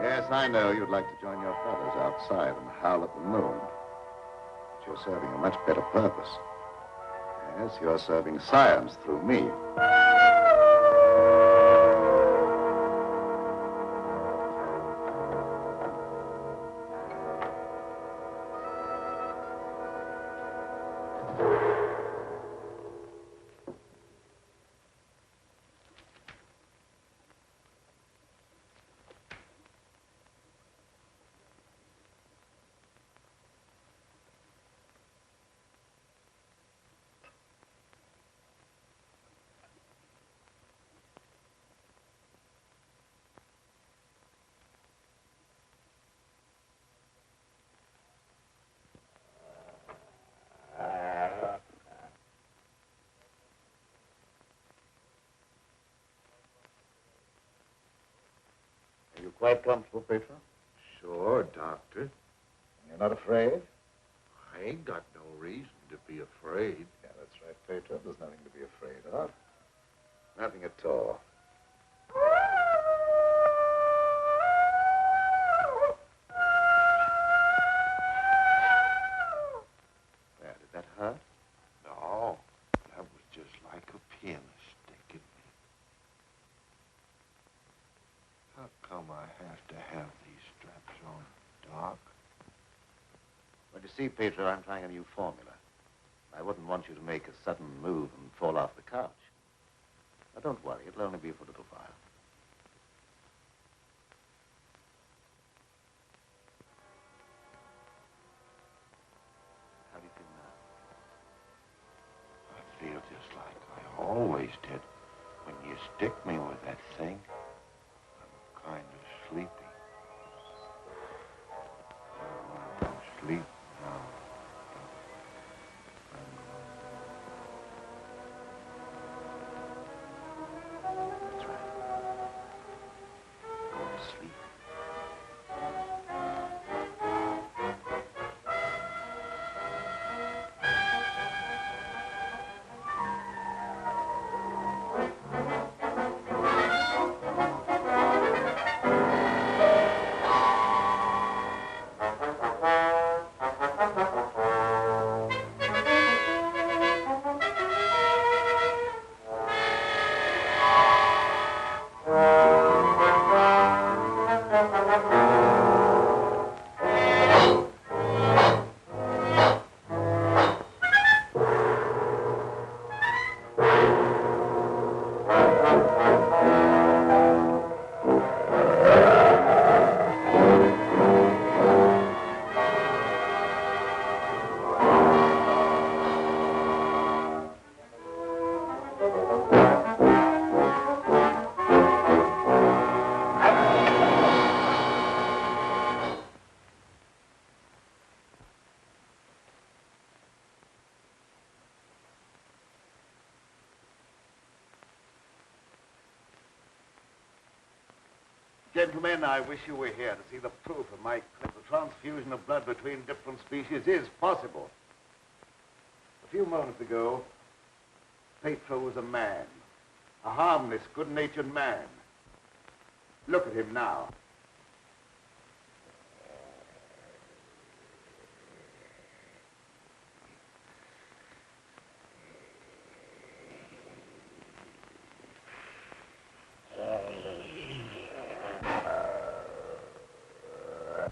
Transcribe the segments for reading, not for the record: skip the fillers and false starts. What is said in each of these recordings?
Yes, I know you'd like to join your fellows outside and howl at the moon. But you're serving a much better purpose. Yes, you're serving science through me. Are you quite comfortable, Petro? Sure, Doctor. You're not afraid? I ain't got no reason to be afraid. Yeah, that's right, Petro. There's nothing to be afraid of. Nothing at all. There, did that hurt? No, that was just like a pin sticking me. How come I have to have these straps on, Doc? Well, you see, Pedro, I'm trying a new formula. I wouldn't want you to make a sudden move and fall off the couch. Now, don't worry. It'll only be for a little while. How do you feel now? I feel just like I always did. When you stick me with that thing, I'm kind of sleepy. I want to sleep now. That's right. Go to sleep. Gentlemen, I wish you were here to see the proof of my claim. The transfusion of blood between different species is possible. A few moments ago, Petro was a man. A harmless, good-natured man. Look at him now.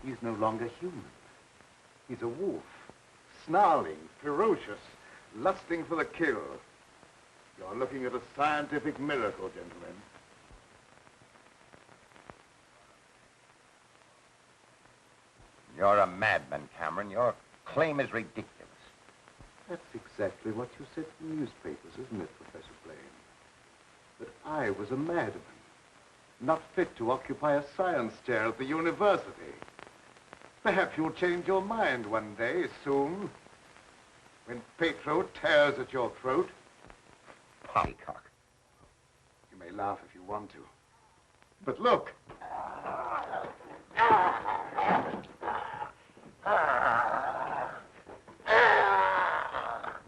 He's no longer human. He's a wolf, snarling, ferocious, lusting for the kill. You're looking at a scientific miracle, gentlemen. You're a madman, Cameron. Your claim is ridiculous. That's exactly what you said in the newspapers, isn't it, Professor Blaine? That I was a madman, not fit to occupy a science chair at the university. Perhaps you'll change your mind one day, soon, when Petro tears at your throat. Poppycock. You may laugh if you want to. But look.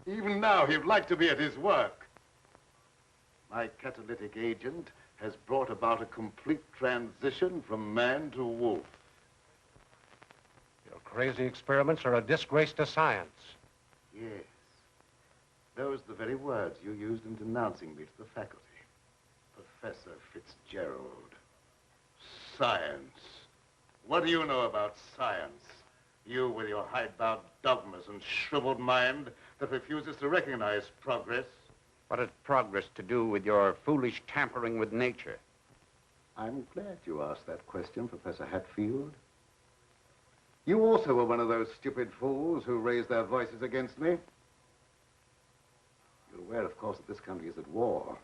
Even now, he'd like to be at his work. My catalytic agent has brought about a complete transition from man to wolf. Your crazy experiments are a disgrace to science. Yes. Those are the very words you used in denouncing me to the faculty. Professor Fitzgerald. Science. What do you know about science? You with your hidebound dogmas and shriveled mind that refuses to recognize progress. What has progress to do with your foolish tampering with nature? I'm glad you asked that question, Professor Hatfield. You also were one of those stupid fools who raised their voices against me. You're aware, of course, that this country is at war.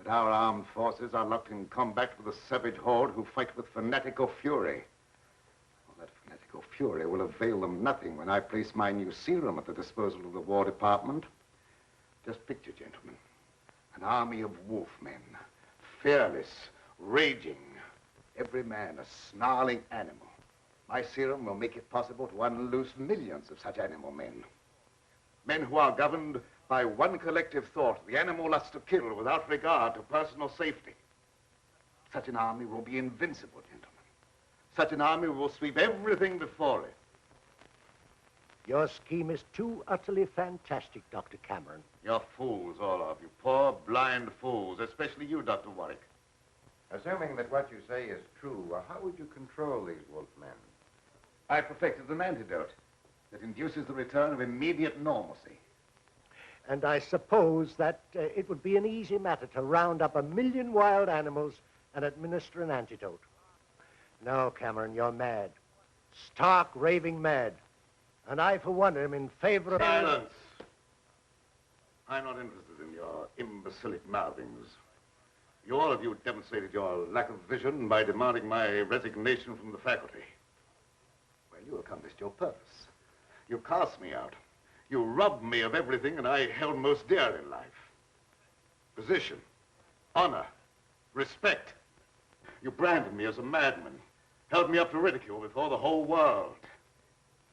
That our armed forces are locked in combat with a savage horde who fight with fanatical fury. Well, that fanatical fury will avail them nothing when I place my new serum at the disposal of the War Department. Just picture, gentlemen, an army of wolfmen, fearless, raging, every man a snarling animal. My serum will make it possible to unloose millions of such animal men. Men who are governed by one collective thought, the animal lust to kill without regard to personal safety. Such an army will be invincible, gentlemen. Such an army will sweep everything before it. Your scheme is too utterly fantastic, Dr. Cameron. You're fools, all of you. Poor, blind fools, especially you, Dr. Warwick. Assuming that what you say is true, how would you control these wolfmen? I perfected an antidote that induces the return of immediate normalcy. And I suppose that it would be an easy matter to round up 1,000,000 wild animals and administer an antidote. No, Cameron, you're mad. Stark, raving mad. And I, for one, am in favor of... Silence! I'm not interested in your imbecilic mouthings. You all of you demonstrated your lack of vision by demanding my resignation from the faculty. Well, you accomplished your purpose. You cast me out. You robbed me of everything that I held most dear in life. Position, honor, respect. You branded me as a madman, held me up to ridicule before the whole world.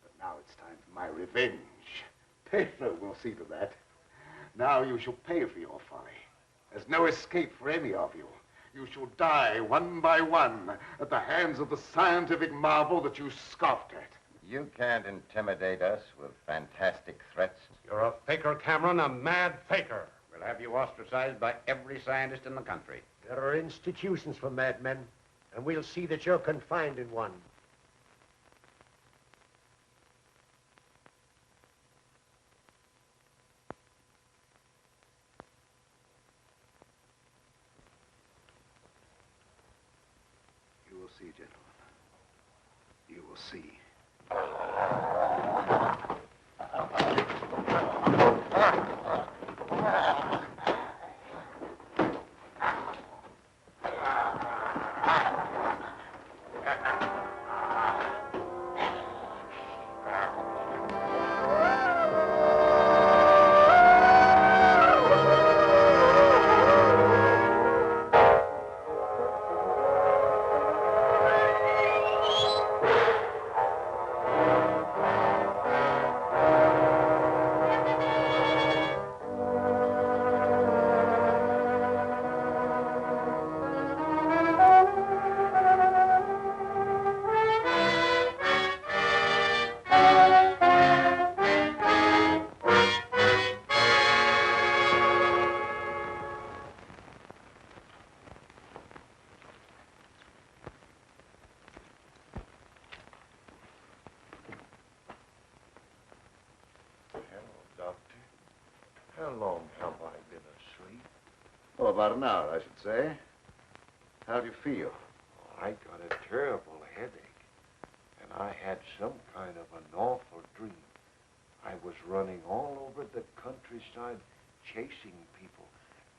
But now it's time for my revenge. Pedro will see to that. Now you shall pay for your folly. There's no escape for any of you. You shall die one by one at the hands of the scientific marvel that you scoffed at. You can't intimidate us with fantastic threats. You're a faker, Cameron, a mad faker. We'll have you ostracized by every scientist in the country. There are institutions for madmen, and we'll see that you're confined in one. You will see, gentlemen. You will see. How long have I been asleep? Oh, about an hour, I should say. How do you feel? I got a terrible headache, and I had some kind of an awful dream. I was running all over the countryside, chasing people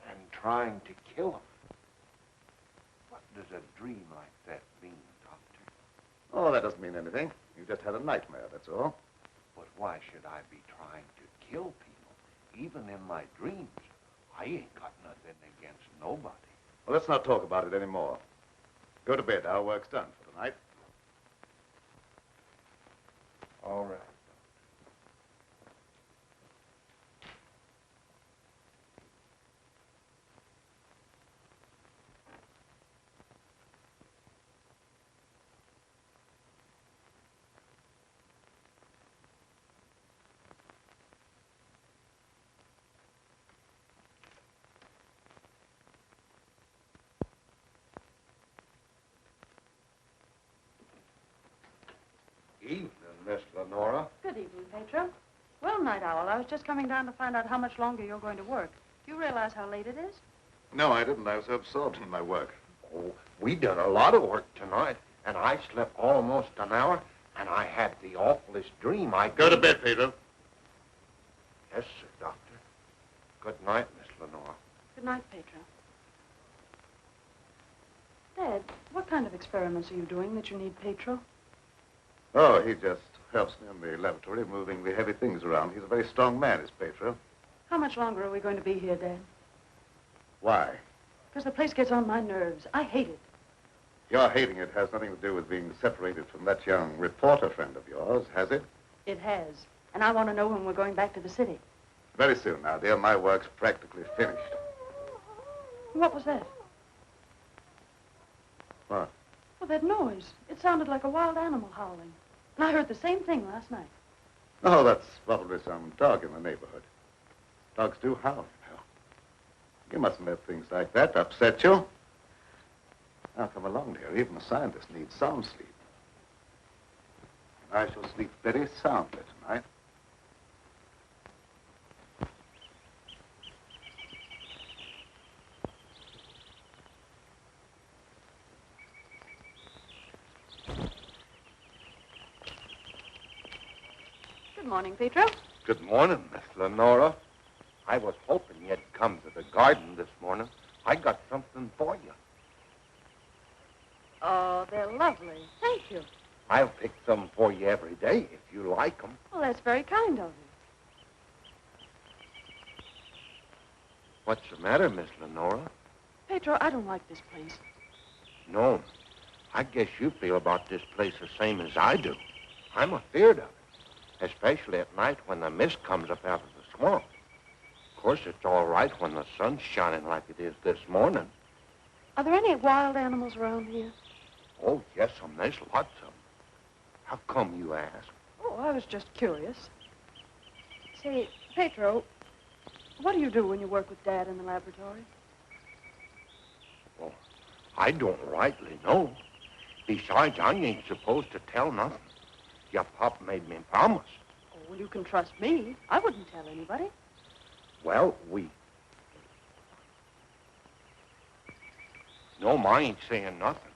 and trying to kill them. What does a dream like that mean, Doctor? Oh, that doesn't mean anything. You just had a nightmare, that's all. But why should I be trying to kill people, even in my dreams? I ain't got nothing against nobody. Well, let's not talk about it anymore. Go to bed. Our work's done for tonight. All right. Evening, Miss Lenora. Good evening, Pedro. Well, Night Owl, I was just coming down to find out how much longer you're going to work. Do you realize how late it is? No, I didn't. I was absorbed in my work. Oh, we done a lot of work tonight, and I slept almost an hour, and I had the awfulest dream. Go to bed, Pedro. Yes, sir, Doctor. Good night, Miss Lenora. Good night, Pedro. Dad, what kind of experiments are you doing that you need Pedro? Oh, he just helps me in the laboratory, moving the heavy things around. He's a very strong man, is Pedro. How much longer are we going to be here, Dad? Why? Because the place gets on my nerves. I hate it. Your hating it has nothing to do with being separated from that young reporter friend of yours, has it? It has. And I want to know when we're going back to the city. Very soon now, dear. My work's practically finished. What was that? What? Well, that noise. It sounded like a wild animal howling. And I heard the same thing last night. Oh, that's probably some dog in the neighborhood. Dogs do howl, you know. You mustn't let things like that upset you. Now, come along, dear. Even a scientist needs sound sleep. I shall sleep very soundly tonight. Good morning, Pedro. Good morning, Miss Lenora. I was hoping you'd come to the garden this morning. I got something for you. Oh, they're lovely. Thank you. I'll pick some for you every day if you like them. Well, that's very kind of you. What's the matter, Miss Lenora? Pedro, I don't like this place. No, I guess you feel about this place the same as I do. I'm afeard of it, especially at night when the mist comes up out of the swamp. Of course, it's all right when the sun's shining like it is this morning. Are there any wild animals around here? Oh, yes, there's lots of them. How come, you ask? Oh, I was just curious. Say, Pedro, what do you do when you work with Dad in the laboratory? Well, I don't rightly know. Besides, I ain't supposed to tell nothing. Your pop made me promise. Oh, well, you can trust me. I wouldn't tell anybody. Well, No, I ain't saying nothing.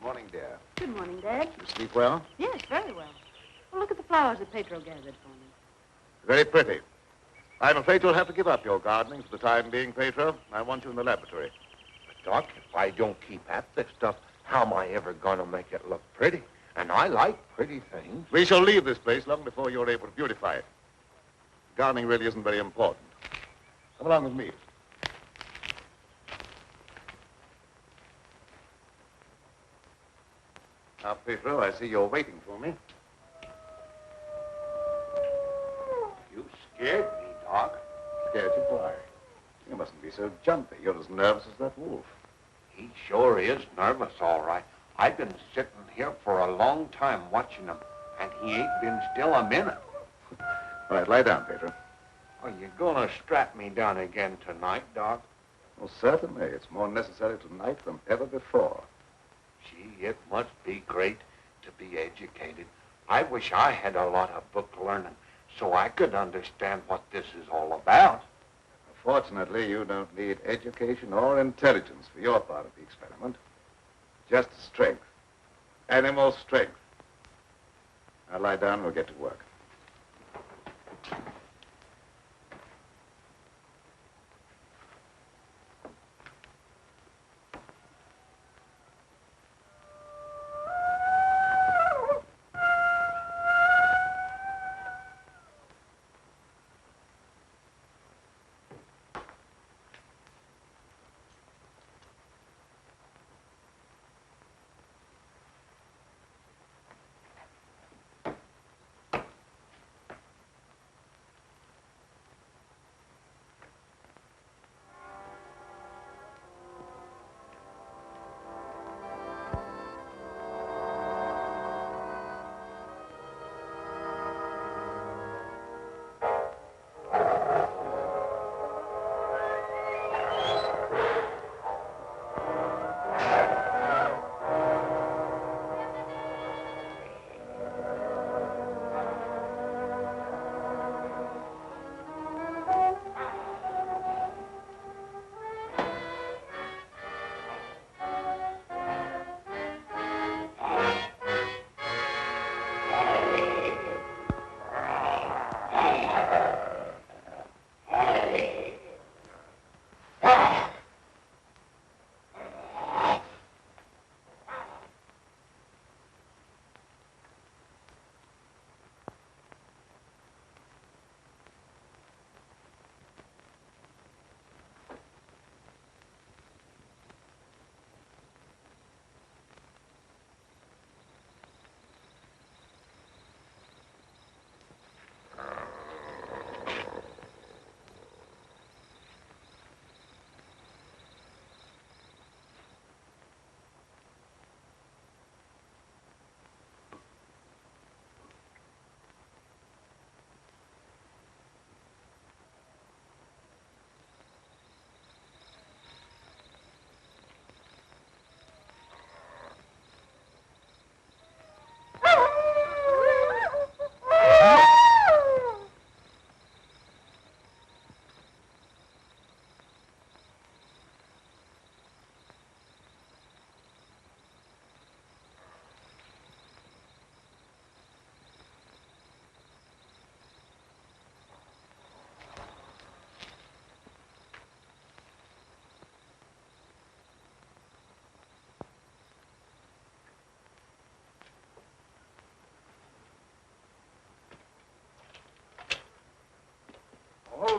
Morning, dear. Good morning, Dad. You sleep well? Yes, very well. Well, look at the flowers that Pedro gathered for me. Very pretty. I'm afraid you'll have to give up your gardening for the time being, Pedro. I want you in the laboratory. But, Doc, if I don't keep at this stuff, how am I ever going to make it look pretty? And I like pretty things. We shall leave this place long before you're able to beautify it. Gardening really isn't very important. Come along with me. Now, Pedro, I see you're waiting for me. You scared me, Doc. Scared you? Why? You mustn't be so jumpy. You're as nervous as that wolf. He sure is nervous, all right. I've been sitting here for a long time watching him, and he ain't been still a minute. All right, lie down, Pedro. Are you going to strap me down again tonight, Doc? Well, certainly. It's more necessary tonight than ever before. Gee, it must be great to be educated. I wish I had a lot of book learning so I could understand what this is all about. Fortunately, you don't need education or intelligence for your part of the experiment. Just strength. Animal strength. Now lie down and we'll get to work.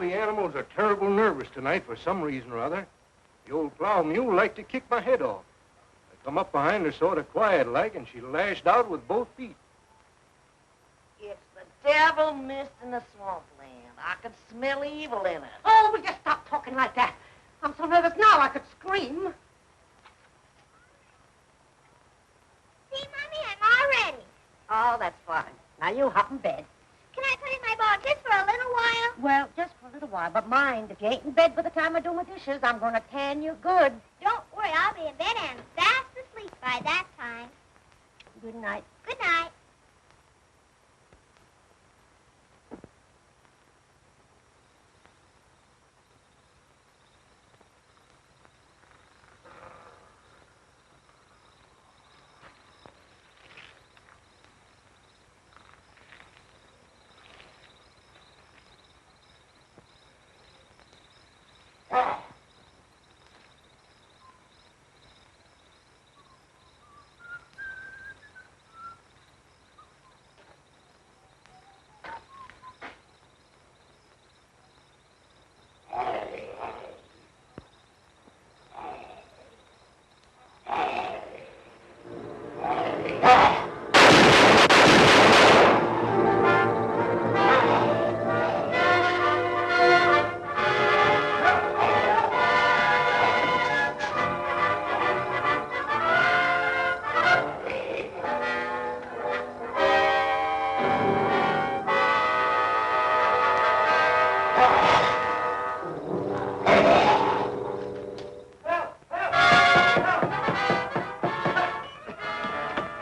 the animals are terrible nervous tonight for some reason or other. The old plow mule liked to kick my head off. I come up behind her sort of quiet-like, and she lashed out with both feet. It's the devil mist in the swampland. I could smell evil in it. Oh, will you stop talking like that? I'm so nervous now I could scream. See, Mommy, I'm all ready. Oh, that's fine. Now you hop in bed. Can I put in my ball just for a little while? Well, just for a little while, but mind, if you ain't in bed by the time I do my dishes, I'm going to tan you good. Don't worry, I'll be in bed and fast asleep by that time. Good night. Good night.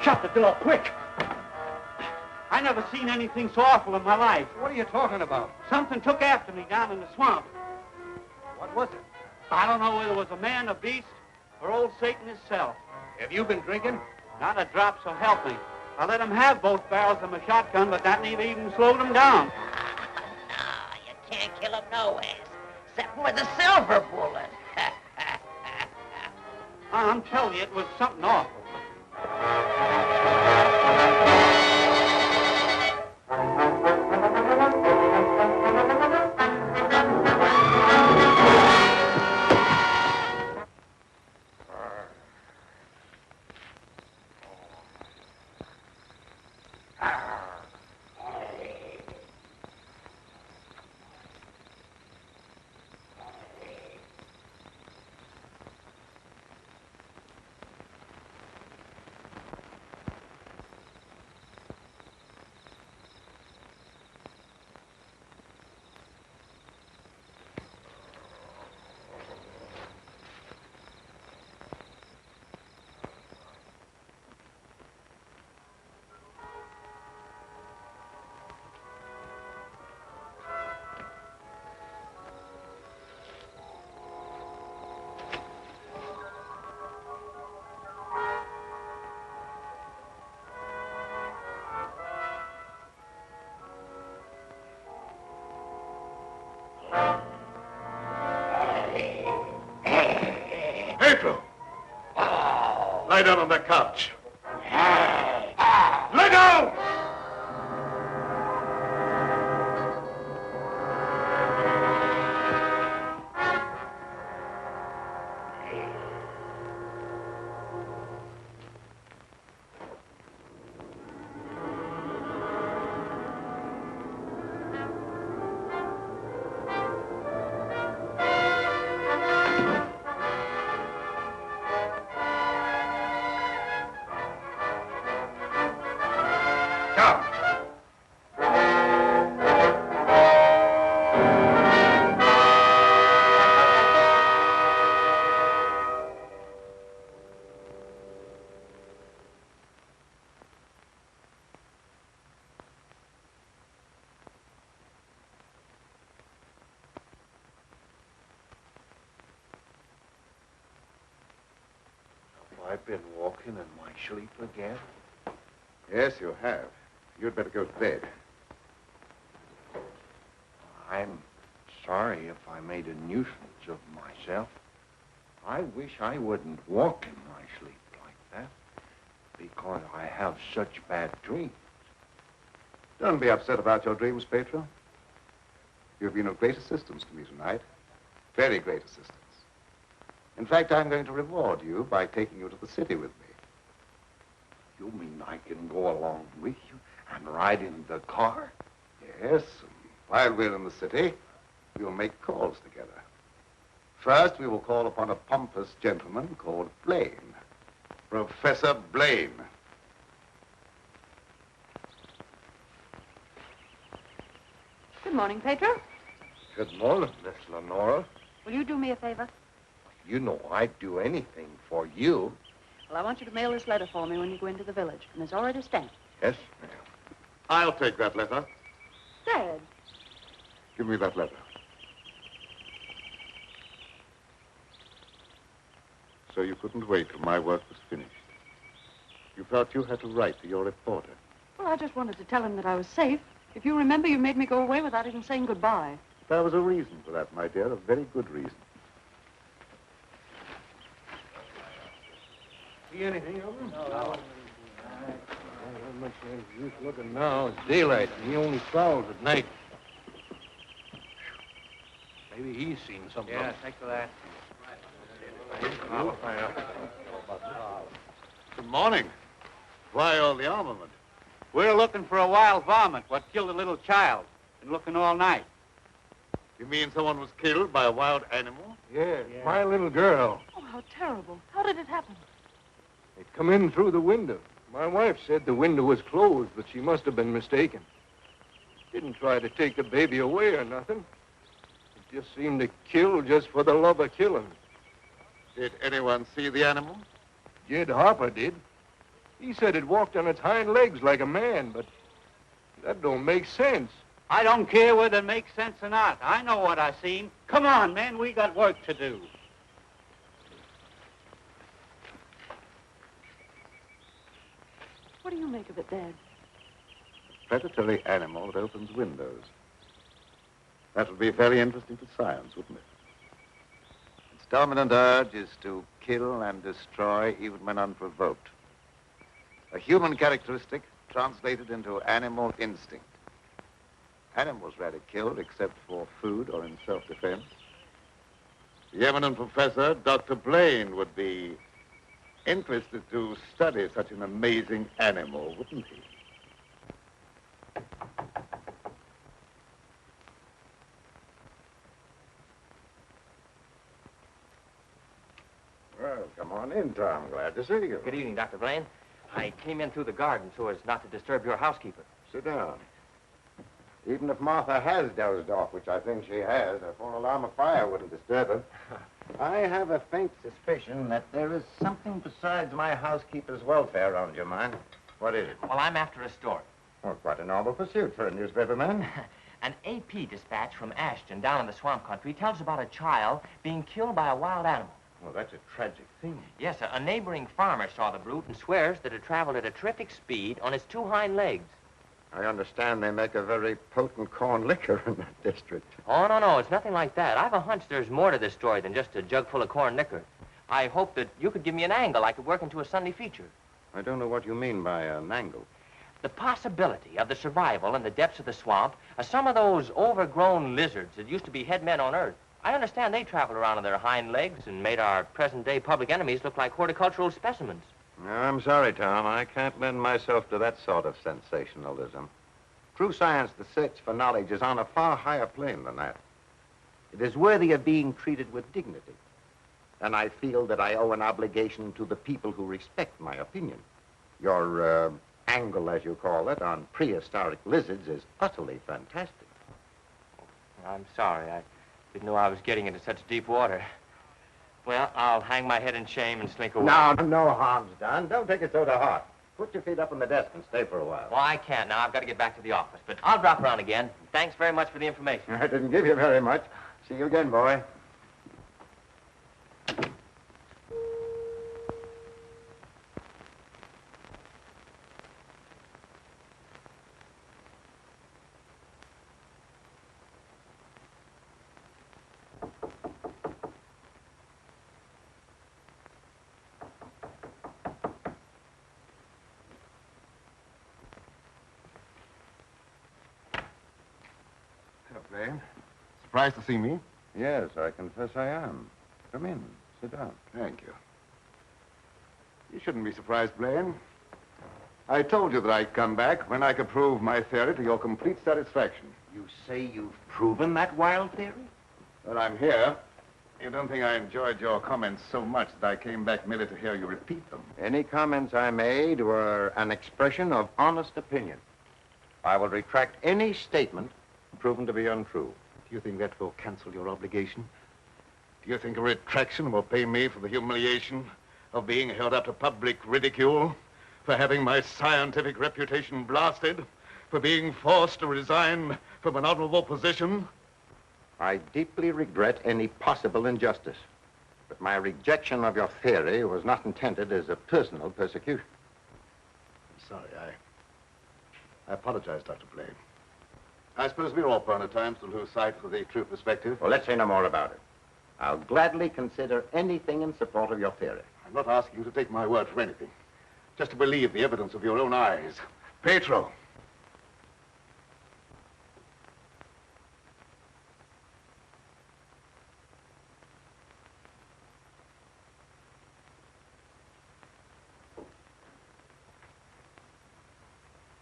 Shut the door, quick! I never seen anything so awful in my life. What are you talking about? Something took after me down in the swamp. What was it? I don't know whether it was a man, a beast, or old Satan himself. Have you been drinking? Not a drop, so help me. I let him have both barrels of my shotgun, but that never even slowed him down. No, you can't kill him no ways, except with a silver bullet. I'm telling you, it was something awful. Pedro! Lie down on that couch. Lie down! I've been walking in my sleep again. Yes, you have. You'd better go to bed. I'm sorry if I made a nuisance of myself. I wish I wouldn't walk in my sleep like that, because I have such bad dreams. Don't be upset about your dreams, Pedro. You've been of great assistance to me tonight. Very great assistance. In fact, I'm going to reward you by taking you to the city with me. You mean I can go along with you and ride in the car? Yes. While we're in the city, we'll make calls together. First, we will call upon a pompous gentleman called Blaine. Professor Blaine. Good morning, Pedro. Good morning, Miss Lenora. Will you do me a favor? You know I'd do anything for you. Well, I want you to mail this letter for me when you go into the village. And it's already stamped. Yes, ma'am. I'll take that letter. Dad. Give me that letter. So you couldn't wait till my work was finished. You felt you had to write to your reporter. Well, I just wanted to tell him that I was safe. If you remember, you made me go away without even saying goodbye. There was a reason for that, my dear, a very good reason. See anything of him? No. Not much use looking now. It's daylight, and he only prowls at night. Maybe he's seen something. Yeah, thanks for that. Good morning. Why all the armament? We're looking for a wild varmint what killed a little child. Been looking all night. You mean someone was killed by a wild animal? Yeah, my little girl. Oh, how terrible. How did it happen? It come in through the window. My wife said the window was closed, but she must have been mistaken. Didn't try to take the baby away or nothing. It just seemed to kill just for the love of killing. Did anyone see the animal? Jed Harper did. He said it walked on its hind legs like a man, but that don't make sense. I don't care whether it makes sense or not. I know what I seen. Come on, man, we got work to do. What do you make of it, Dad? Predatory animal that opens windows. That would be very interesting to science, wouldn't it? Its dominant urge is to kill and destroy even when unprovoked. A human characteristic translated into animal instinct. Animals rarely killed except for food or in self-defense. The eminent professor, Dr. Blaine, would be interested to study such an amazing animal, wouldn't he? Well, come on in, Tom. Glad to see you. Good evening, Dr. Blaine. I came in through the garden so as not to disturb your housekeeper. Sit down. Even if Martha has dozed off, which I think she has, a full alarm of fire wouldn't disturb her. I have a faint suspicion that there is something besides my housekeeper's welfare on your mind. What is it? Well, I'm after a story. Well, quite a novel pursuit for a newspaperman. An AP dispatch from Ashton down in the swamp country tells about a child being killed by a wild animal. Well, that's a tragic thing. Yes, a neighboring farmer saw the brute and swears that it traveled at a terrific speed on its two hind legs. I understand they make a very potent corn liquor in that district. Oh, no, it's nothing like that. I've a hunch there's more to this story than just a jug full of corn liquor. I hope that you could give me an angle I could work into a Sunday feature. I don't know what you mean by an angle. The possibility of the survival in the depths of the swamp of some of those overgrown lizards that used to be head men on Earth. I understand they traveled around on their hind legs and made our present-day public enemies look like horticultural specimens. No, I'm sorry, Tom. I can't lend myself to that sort of sensationalism. True science, the search for knowledge, is on a far higher plane than that. It is worthy of being treated with dignity. And I feel that I owe an obligation to the people who respect my opinion. Your angle, as you call it, on prehistoric lizards is utterly fantastic. I'm sorry. I didn't know I was getting into such deep water. Well, I'll hang my head in shame and slink away. No harm's done. Don't take it so to heart. Put your feet up on the desk and stay for a while. Well, I can't now. I've got to get back to the office. But I'll drop around again. Thanks very much for the information. I didn't give you very much. See you again, boy. Blaine. Surprised to see me? Yes, I confess I am. Come in. Sit down. Thank you. You shouldn't be surprised, Blaine. I told you that I'd come back when I could prove my theory to your complete satisfaction. You say you've proven that wild theory? But I'm here. You don't think I enjoyed your comments so much that I came back merely to hear you repeat them? Any comments I made were an expression of honest opinion. I will retract any statement proven to be untrue. Do you think that will cancel your obligation? Do you think a retraction will pay me for the humiliation of being held up to public ridicule, for having my scientific reputation blasted, for being forced to resign from an honorable position? I deeply regret any possible injustice, but my rejection of your theory was not intended as a personal persecution. I'm sorry. I apologize, Dr. Blaine. I suppose we're all prone at times to lose sight of the true perspective. Well, let's say no more about it. I'll gladly consider anything in support of your theory. I'm not asking you to take my word for anything. Just to believe the evidence of your own eyes. Petro.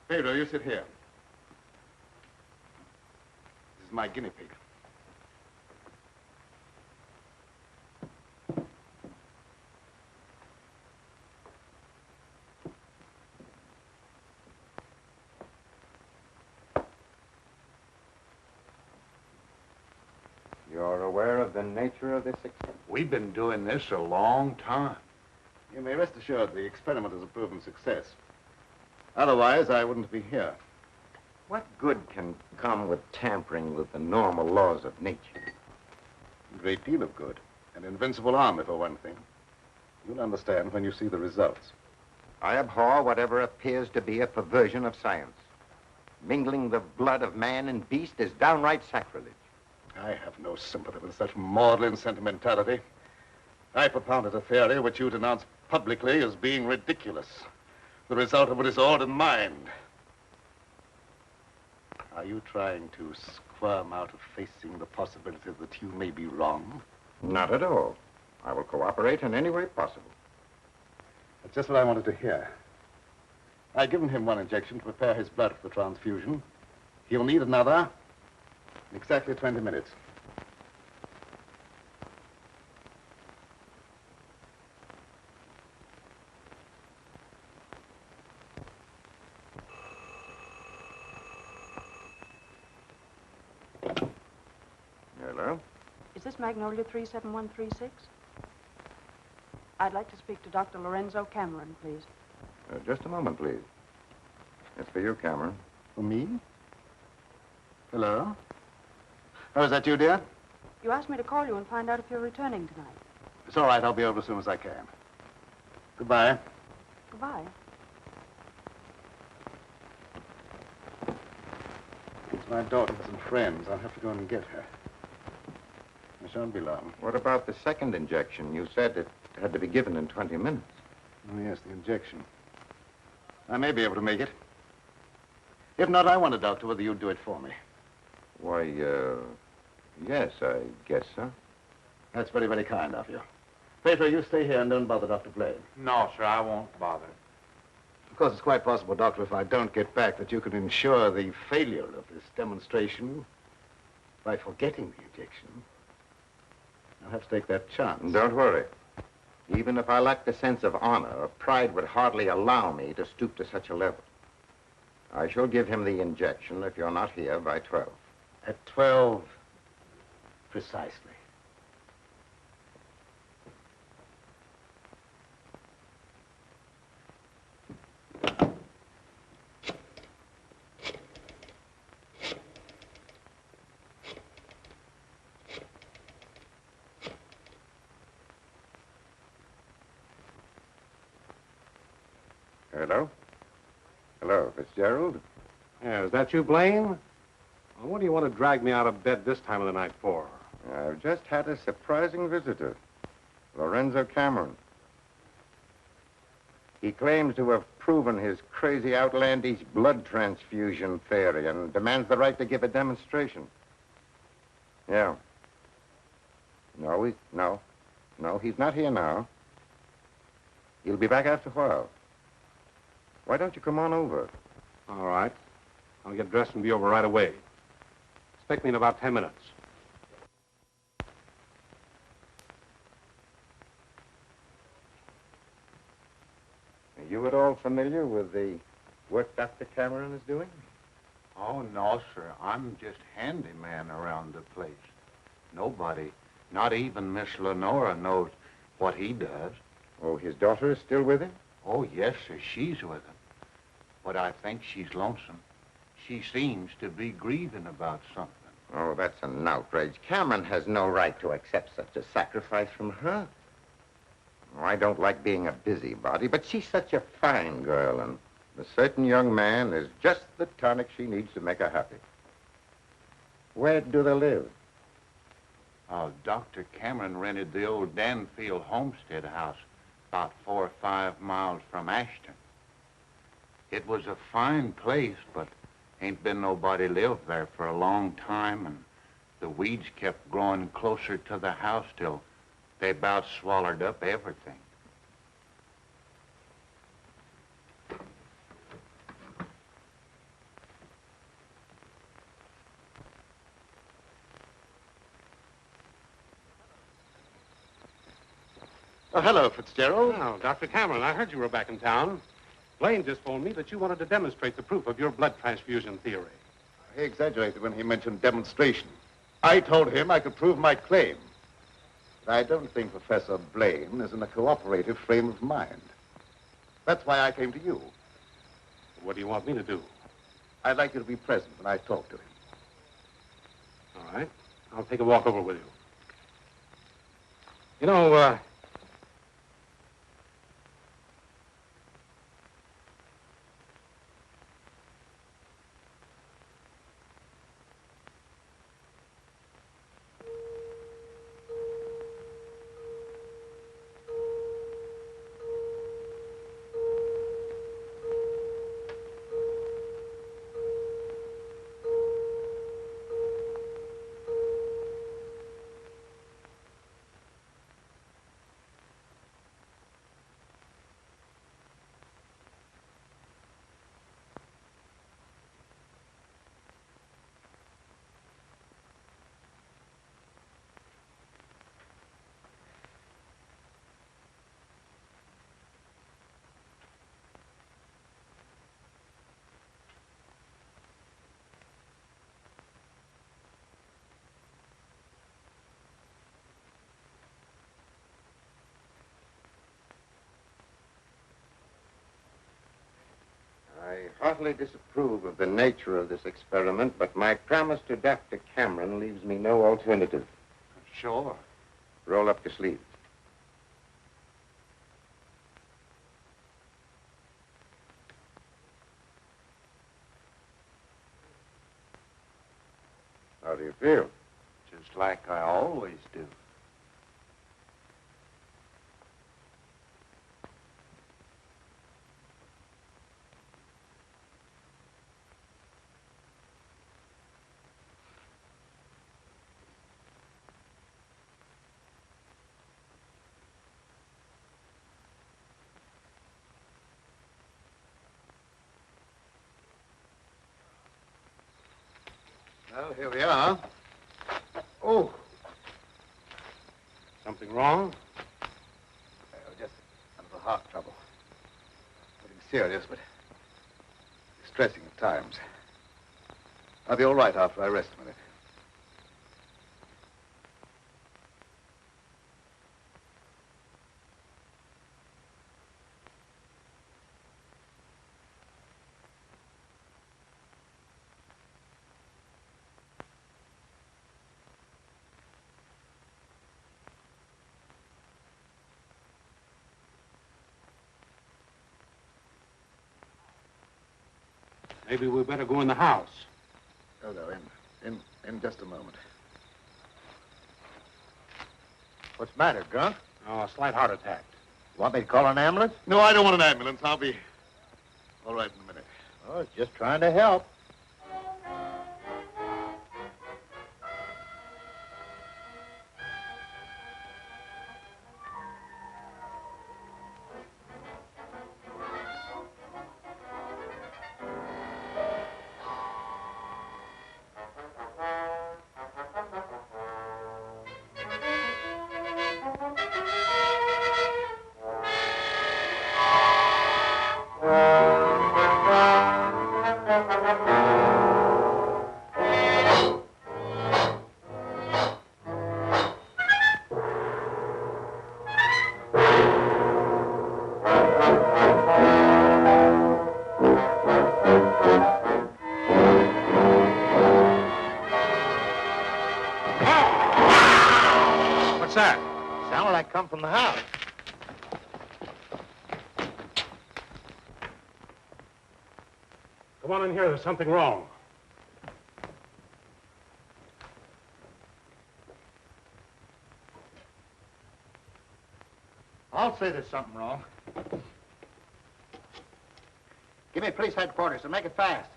Pedro, you sit here. This is my guinea pig. You're aware of the nature of this experiment? We've been doing this a long time. You may rest assured the experiment is a proven success. Otherwise, I wouldn't be here. What good can come with tampering with the normal laws of nature? A great deal of good. An invincible army, for one thing. You'll understand when you see the results. I abhor whatever appears to be a perversion of science. Mingling the blood of man and beast is downright sacrilege. I have no sympathy with such maudlin sentimentality. I propounded a theory which you denounced publicly as being ridiculous. The result of a disordered mind. Are you trying to squirm out of facing the possibility that you may be wrong? Not at all. I will cooperate in any way possible. That's just what I wanted to hear. I've given him one injection to prepare his blood for the transfusion. He'll need another in exactly 20 minutes. Hello? Is this Magnolia 37136? I'd like to speak to Dr. Lorenzo Cameron, please. Just a moment, please. It's for you, Cameron. For me? Hello? Oh, is that you, dear? You asked me to call you and find out if you're returning tonight. It's all right. I'll be over as soon as I can. Goodbye. Goodbye. It's my daughter with some friends. I'll have to go and get her. I shan't be long. What about the second injection? You said it had to be given in 20 minutes. Oh, yes, the injection. I may be able to make it. If not, I wonder, Doctor, whether you'd do it for me. Why, yes, I guess so. That's very, very kind of you. Pedro, you stay here and don't bother Dr. Blaine. No, sir, I won't bother. Of course, it's quite possible, Doctor, if I don't get back, that you could ensure the failure of this demonstration by forgetting the injection. I'll have to take that chance. Don't worry. Even if I lacked a sense of honor, pride would hardly allow me to stoop to such a level. I shall give him the injection if you're not here by 12. At 12, precisely. Hello? Hello, Fitzgerald? Yeah, is that you, Blaine? Well, what do you want to drag me out of bed this time of the night for? I've just had a surprising visitor, Lorenzo Cameron. He claims to have proven his crazy, outlandish blood transfusion theory and demands the right to give a demonstration. Yeah. No, he's not here now. He'll be back after a while. Why don't you come on over? All right. I'll get dressed and be over right away. Expect me in about 10 minutes. Are you at all familiar with the work Dr. Cameron is doing? Oh, no, sir. I'm just handyman around the place. Nobody, not even Miss Lenora, knows what he does. Oh, his daughter is still with him? Oh, yes, sir. She's with him. But I think she's lonesome. She seems to be grieving about something. Oh, that's an outrage. Cameron has no right to accept such a sacrifice from her. Oh, I don't like being a busybody, but she's such a fine girl, and a certain young man is just the tonic she needs to make her happy. Where do they live? Dr. Cameron rented the old Danfield homestead house about 4 or 5 miles from Ashton. It was a fine place, but ain't been nobody lived there for a long time, and the weeds kept growing closer to the house till they about swallowed up everything. Oh, hello, Fitzgerald. Oh, Dr. Cameron, I heard you were back in town. Blaine just told me that you wanted to demonstrate the proof of your blood transfusion theory. He exaggerated when he mentioned demonstration. I told him I could prove my claim. But I don't think Professor Blaine is in a cooperative frame of mind. That's why I came to you. What do you want me to do? I'd like you to be present when I talk to him. All right. I'll take a walk over with you. You know, I heartily disapprove of the nature of this experiment, but my promise to Dr. Cameron leaves me no alternative. Sure. Roll up your sleeves. How do you feel? Just like I always do. Well, here we are. Oh. Something wrong? Just a little heart trouble. Nothing serious, but distressing at times. I'll be all right after I rest a minute. Maybe we better go in the house. Oh, no, in just a moment. What's the matter, Grunt? Oh, a slight heart attack. Want me to call an ambulance? No, I don't want an ambulance. I'll be all right in a minute. Oh, just trying to help. from the house. Come on in here. There's something wrong. I'll say there's something wrong. Give me police headquarters and make it fast.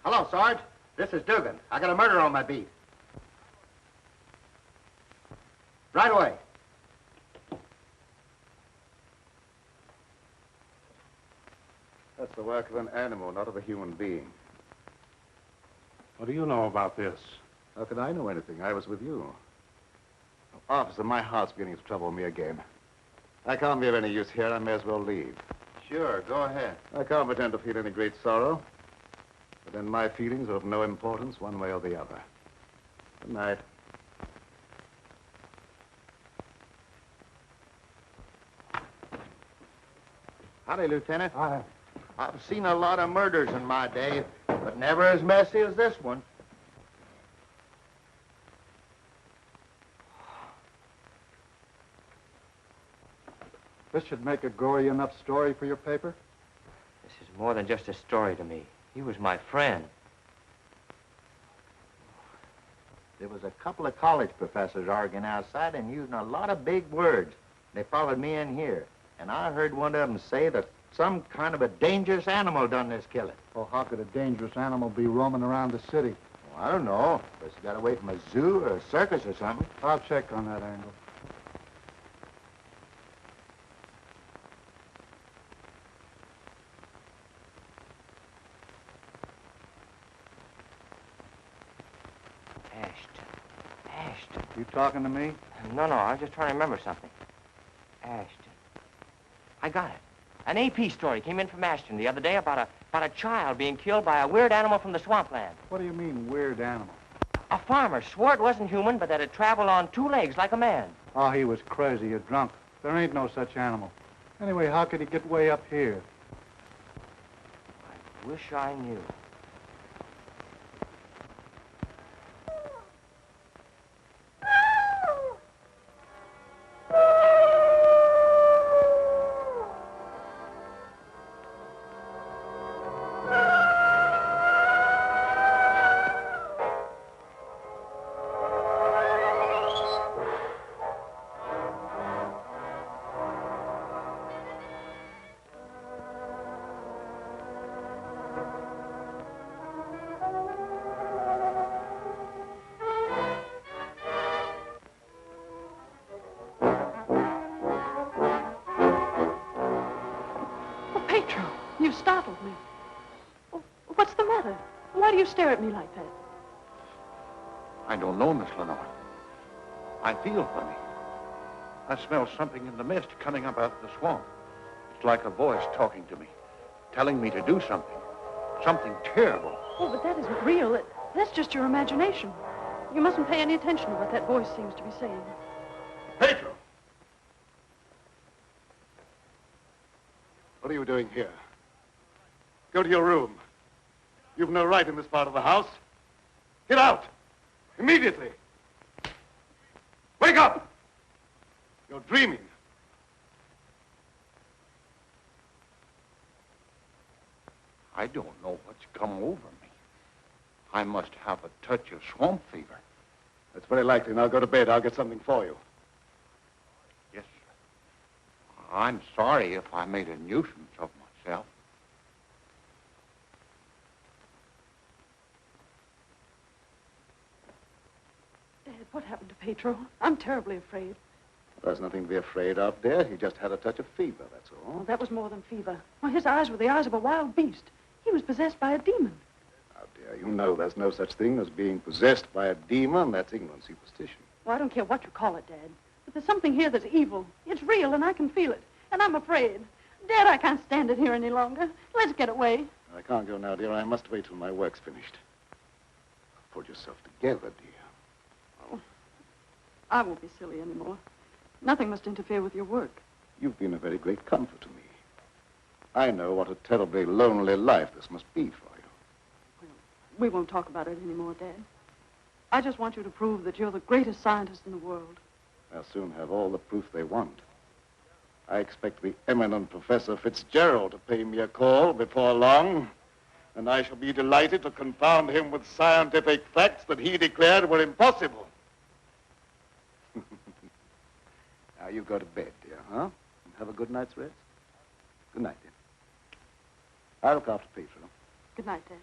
Hello, Sarge. This is Dugan. I got a murder on my beat. Right away. That's the work of an animal, not of a human being. What do you know about this? How could I know anything? I was with you. Officer, my heart's beginning to trouble me again. I can't be of any use here. I may as well leave. Sure, go ahead. I can't pretend to feel any great sorrow. But then my feelings are of no importance one way or the other. Good night. Howdy, Lieutenant. I've seen a lot of murders in my day, but never as messy as this one. This should make a gory enough story for your paper? This is more than just a story to me. He was my friend. There was a couple of college professors arguing outside and using a lot of big words. They followed me in here, and I heard one of them say that some kind of a dangerous animal done this killing. Well, how could a dangerous animal be roaming around the city? Well, I don't know. But he got away from a zoo or a circus or something. I'll check on that angle. Ashton. You talking to me? No, I was just trying to remember something. Ashton. I got it. An AP story came in from Ashton the other day about a child being killed by a weird animal from the swampland. What do you mean, weird animal? A farmer swore it wasn't human, but that it traveled on two legs like a man. Oh, he was crazy or drunk. There ain't no such animal. Anyway, how could he get way up here? I wish I knew. You startled me. Oh, what's the matter? Why do you stare at me like that? I don't know, Miss Lenore. I feel funny. I smell something in the mist coming up out of the swamp. It's like a voice talking to me, telling me to do something. Something terrible. Oh, but that isn't real. That's just your imagination. You mustn't pay any attention to what that voice seems to be saying. Pedro! What are you doing here? Go to your room. You've no right in this part of the house. Get out! Immediately! Wake up! You're dreaming. I don't know what's come over me. I must have a touch of swamp fever. That's very likely. Now go to bed. I'll get something for you. Yes, sir. I'm sorry if I made a nuisance of myself. Dad, what happened to Pedro? I'm terribly afraid. There's nothing to be afraid of, dear. He just had a touch of fever, that's all. Oh, that was more than fever. Why, his eyes were the eyes of a wild beast. He was possessed by a demon. Now, dear, you know there's no such thing as being possessed by a demon. That's ignorant superstition. Well, I don't care what you call it, Dad. But there's something here that's evil. It's real, and I can feel it. And I'm afraid. Dad, I can't stand it here any longer. Let's get away. I can't go now, dear. I must wait till my work's finished. Pull yourself together, dear. Oh, I won't be silly anymore. Nothing must interfere with your work. You've been a very great comfort to me. I know what a terribly lonely life this must be for you. We won't talk about it anymore, Dad. I just want you to prove that you're the greatest scientist in the world. They'll soon have all the proof they want. I expect the eminent Professor Fitzgerald to pay me a call before long, and I shall be delighted to confound him with scientific facts that he declared were impossible. Now you go to bed, dear, huh? And have a good night's rest. Good night, dear. I'll look after Pedro. Good night, Dad.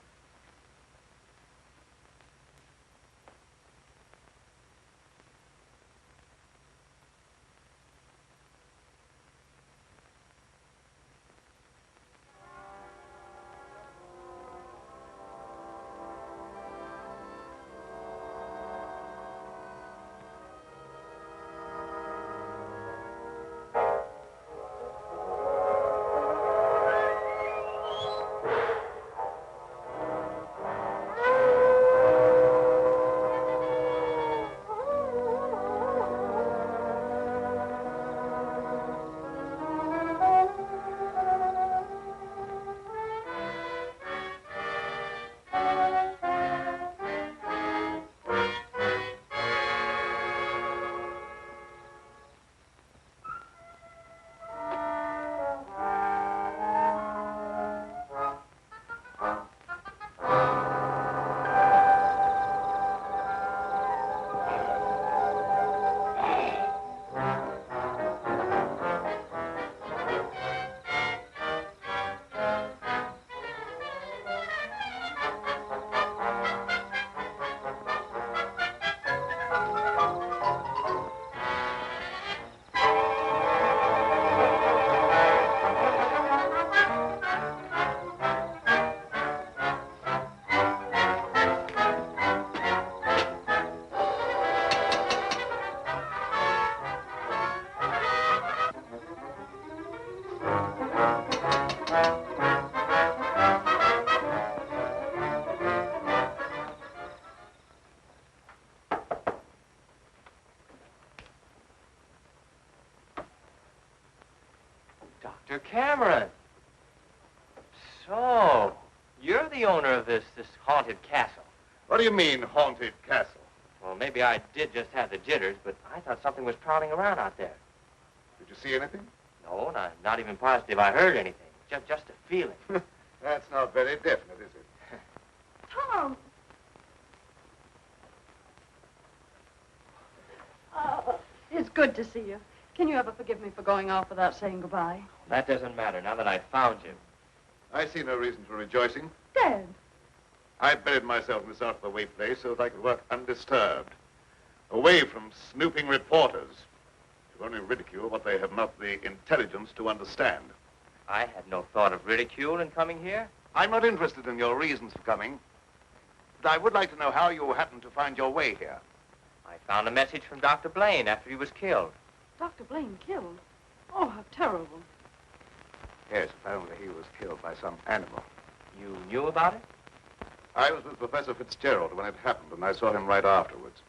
Dr. Cameron. So, you're the owner of this haunted castle. What do you mean, haunted castle? Well, maybe I did just have the jitters, but I thought something was prowling around out there. Did you see anything? No, not even positive I heard anything. Just a feeling. That's not very definite, is it? Tom! It's good to see you. Can you ever forgive me for going off without saying goodbye? That doesn't matter now that I've found you. I see no reason for rejoicing. Dad! I buried myself in this out-of-the-way place so that I could work undisturbed, away from snooping reporters who only ridicule what they have not the intelligence to understand. I had no thought of ridicule in coming here. I'm not interested in your reasons for coming, but I would like to know how you happened to find your way here. I found a message from Dr. Blaine after he was killed. Dr. Blaine killed? Oh, how terrible. Yes, apparently he was killed by some animal. You knew about it? I was with Professor Fitzgerald when it happened, and I saw him right afterwards.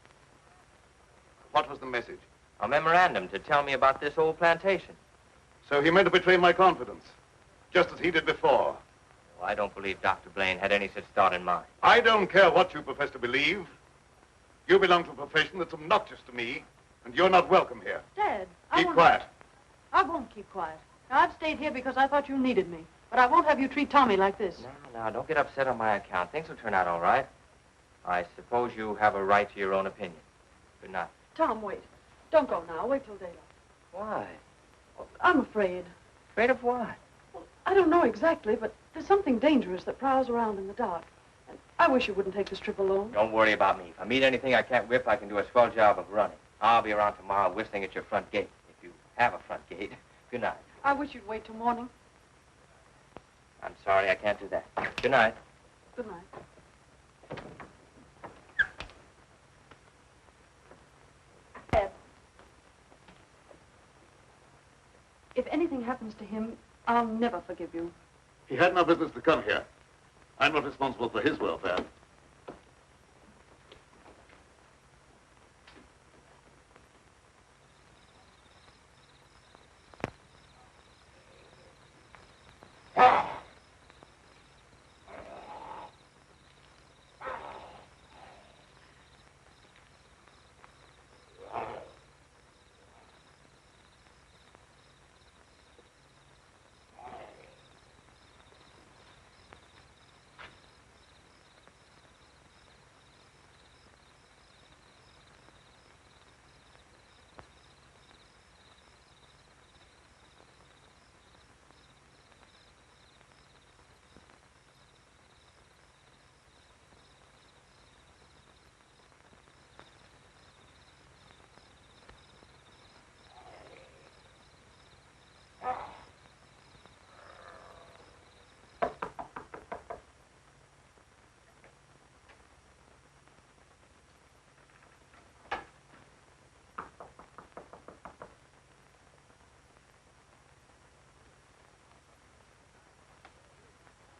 What was the message? A memorandum to tell me about this old plantation. So he meant to betray my confidence, just as he did before. Well, I don't believe Dr. Blaine had any such thought in mind. I don't care what you profess to believe. You belong to a profession that's obnoxious to me, and you're not welcome here. Dad, Keep quiet. I won't keep quiet. Now, I've stayed here because I thought you needed me, but I won't have you treat Tommy like this. Now, don't get upset on my account. Things will turn out all right. I suppose you have a right to your own opinion. Good night. Tom, wait. Don't go now. Wait till daylight. Why? I'm afraid. Afraid of what? Well, I don't know exactly, but there's something dangerous that prowls around in the dark. And I wish you wouldn't take this trip alone. Don't worry about me. If I meet anything I can't whip, I can do a swell job of running. I'll be around tomorrow whistling at your front gate, if you have a front gate. Good night. I wish you'd wait till morning. I'm sorry, I can't do that. Good night. Good night. Ed, if anything happens to him, I'll never forgive you. He had no business to come here. I'm not responsible for his welfare.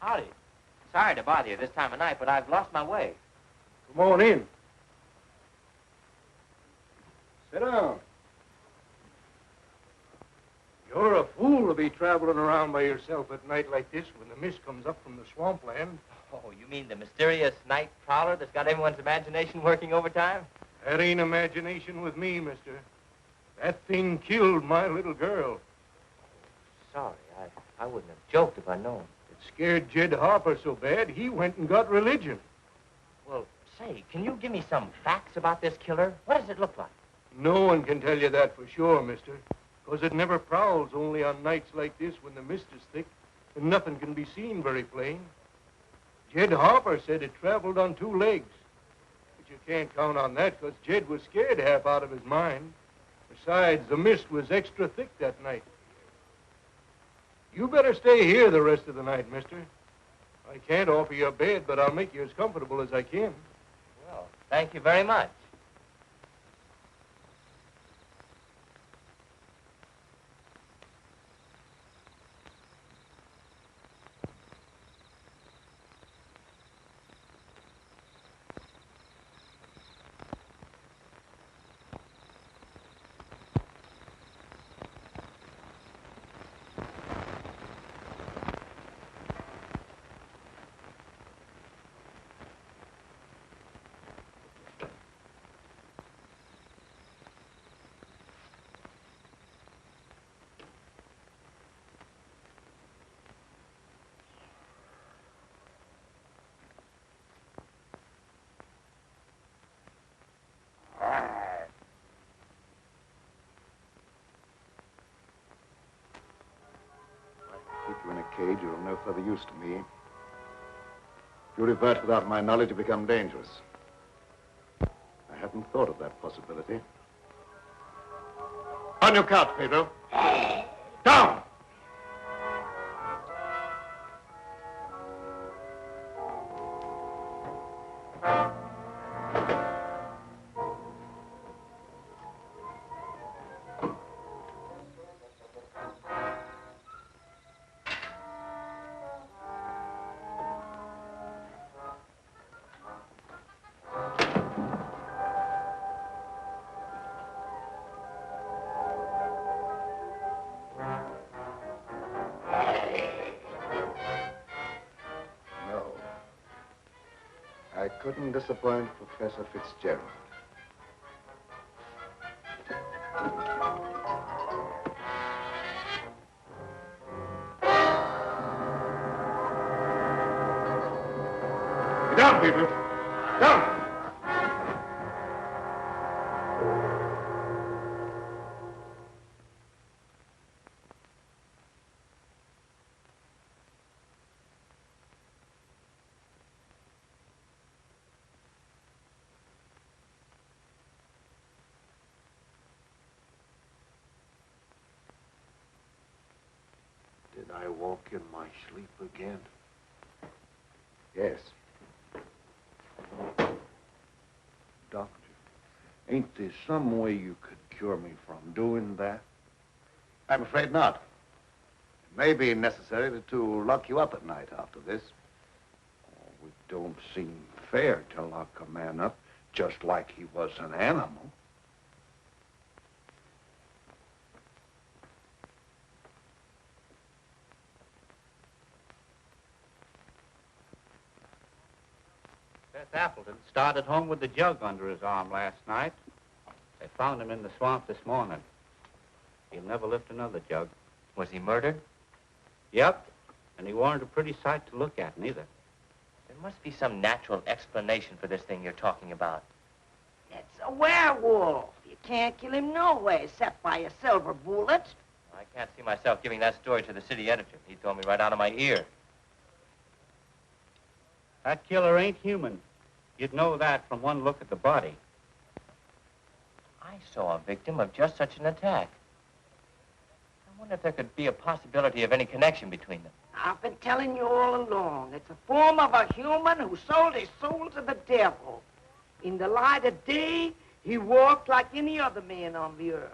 Howdy. Sorry to bother you this time of night, but I've lost my way. Come on in. Sit down. You're a fool to be traveling around by yourself at night like this when the mist comes up from the swampland. Oh, you mean the mysterious night prowler that's got everyone's imagination working overtime? That ain't imagination with me, mister. That thing killed my little girl. Sorry, I wouldn't have joked if I'd known. It scared Jed Harper so bad, he went and got religion. Well, say, can you give me some facts about this killer? What does it look like? No one can tell you that for sure, mister. Because it never prowls only on nights like this when the mist is thick and nothing can be seen very plain. Jed Harper said it traveled on 2 legs. But you can't count on that because Jed was scared half out of his mind. Besides, the mist was extra thick that night. You better stay here the rest of the night, mister. I can't offer you a bed, but I'll make you as comfortable as I can. Well, thank you very much. Keep you in a cage, you're of no further use to me. If you revert without my knowledge, you become dangerous. I hadn't thought of that possibility. On your couch, Pedro. Down! I couldn't disappoint Professor Fitzgerald. Get down, people. Down! Did I walk in my sleep again? Yes. Doctor, ain't there some way you could cure me from doing that? I'm afraid not. It may be necessary to lock you up at night after this. Oh, it don't seem fair to lock a man up just like he was an animal. Seth Appleton started home with the jug under his arm last night. They found him in the swamp this morning. He'll never lift another jug. Was he murdered? Yep. And he weren't a pretty sight to look at, neither. There must be some natural explanation for this thing you're talking about. It's a werewolf. You can't kill him no way except by a silver bullet. I can't see myself giving that story to the city editor. He told me right out of my ear. That killer ain't human. You'd know that from one look at the body. I saw a victim of just such an attack. I wonder if there could be a possibility of any connection between them. I've been telling you all along. It's a form of a human who sold his soul to the devil. In the light of day, he walked like any other man on the earth.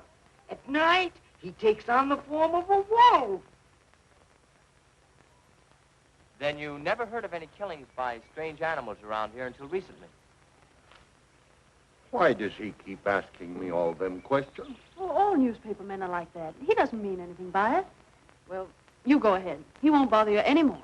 At night, he takes on the form of a wolf. Then Then you never heard of any killings by strange animals around here until recently? Why does he keep asking me all them questions? Oh, all newspaper men are like that. He doesn't mean anything by it. Well, you go ahead. He won't bother you anymore.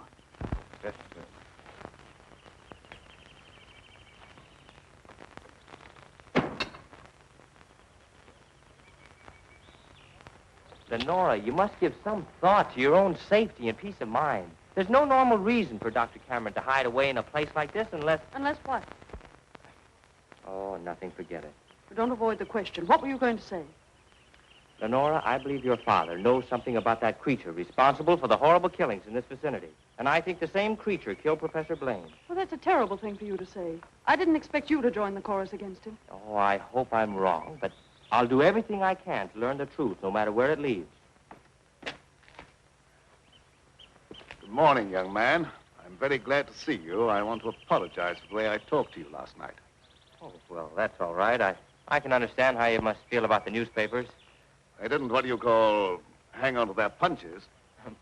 Lenora, you must give some thought to your own safety and peace of mind. There's no normal reason for Dr. Cameron to hide away in a place like this unless... Unless what? Oh, nothing. Forget it. Don't avoid the question. What were you going to say? Lenora, I believe your father knows something about that creature responsible for the horrible killings in this vicinity. And I think the same creature killed Professor Blaine. Well, that's a terrible thing for you to say. I didn't expect you to join the chorus against him. Oh, I hope I'm wrong, but I'll do everything I can to learn the truth, no matter where it leads. Good morning, young man. I'm very glad to see you. I want to apologize for the way I talked to you last night. Oh, well, that's all right. I can understand how you must feel about the newspapers. I didn't, what do you call, hang on to their punches.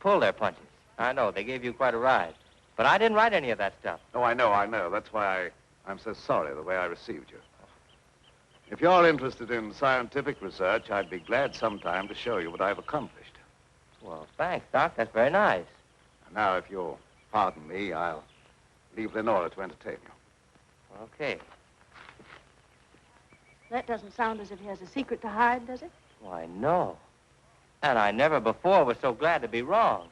Pull their punches. I know, they gave you quite a ride. But I didn't write any of that stuff. Oh, I know. That's why I'm so sorry the way I received you. If you're interested in scientific research, I'd be glad sometime to show you what I've accomplished. Well, thanks, Doc. That's very nice. Now, if you'll pardon me, I'll leave Lenora to entertain you. Okay. That doesn't sound as if he has a secret to hide, does it? Why, no. And I never before was so glad to be wrong.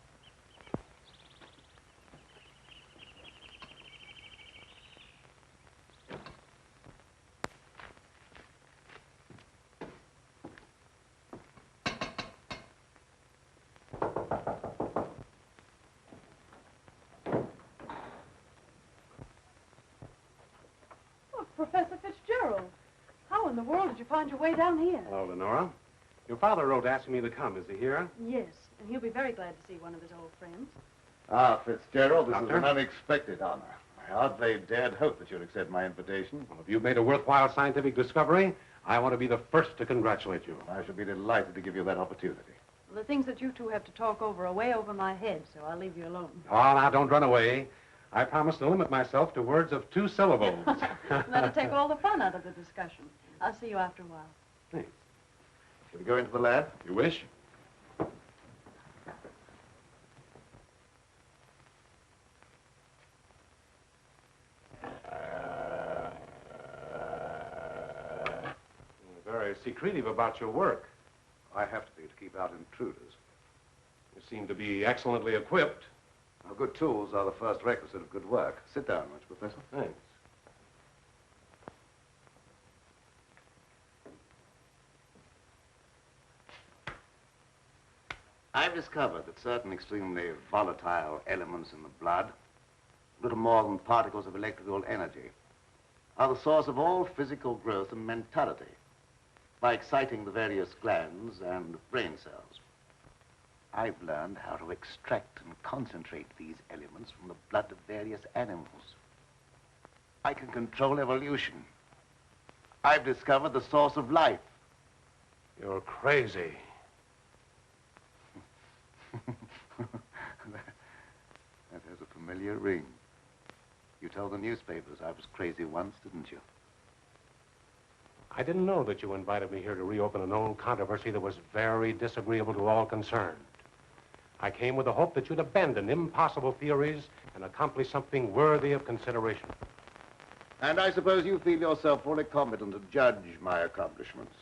Oh, Professor Fitzgerald. How in the world did you find your way down here? Hello, Lenora. Your father wrote asking me to come. Is he here? Yes, and he'll be very glad to see one of his old friends. Ah, Fitzgerald, this Doctor? is an unexpected honor. I hardly dared hope that you'd accept my invitation. Well, if you've made a worthwhile scientific discovery, I want to be the first to congratulate you. I shall be delighted to give you that opportunity. Well, the things that you two have to talk over are way over my head, so I'll leave you alone. Oh, now, don't run away. I promise to limit myself to words of 2 syllables. That'll take all the fun out of the discussion. I'll see you after a while. Thanks. Shall we go into the lab? You wish? You're very secretive about your work. I have to be to keep out intruders. You seem to be excellently equipped. Now, good tools are the first requisite of good work. Sit down, won't you, Professor? Thanks. I've discovered that certain extremely volatile elements in the blood, little more than particles of electrical energy, are the source of all physical growth and mentality by exciting the various glands and brain cells. I've learned how to extract and concentrate these elements from the blood of various animals. I can control evolution. I've discovered the source of life. You're crazy. That has a familiar ring. You told the newspapers I was crazy once, didn't you? I didn't know that you invited me here to reopen an old controversy that was very disagreeable to all concerned. I came with the hope that you'd abandon impossible theories and accomplish something worthy of consideration. And I suppose you feel yourself fully competent to judge my accomplishments.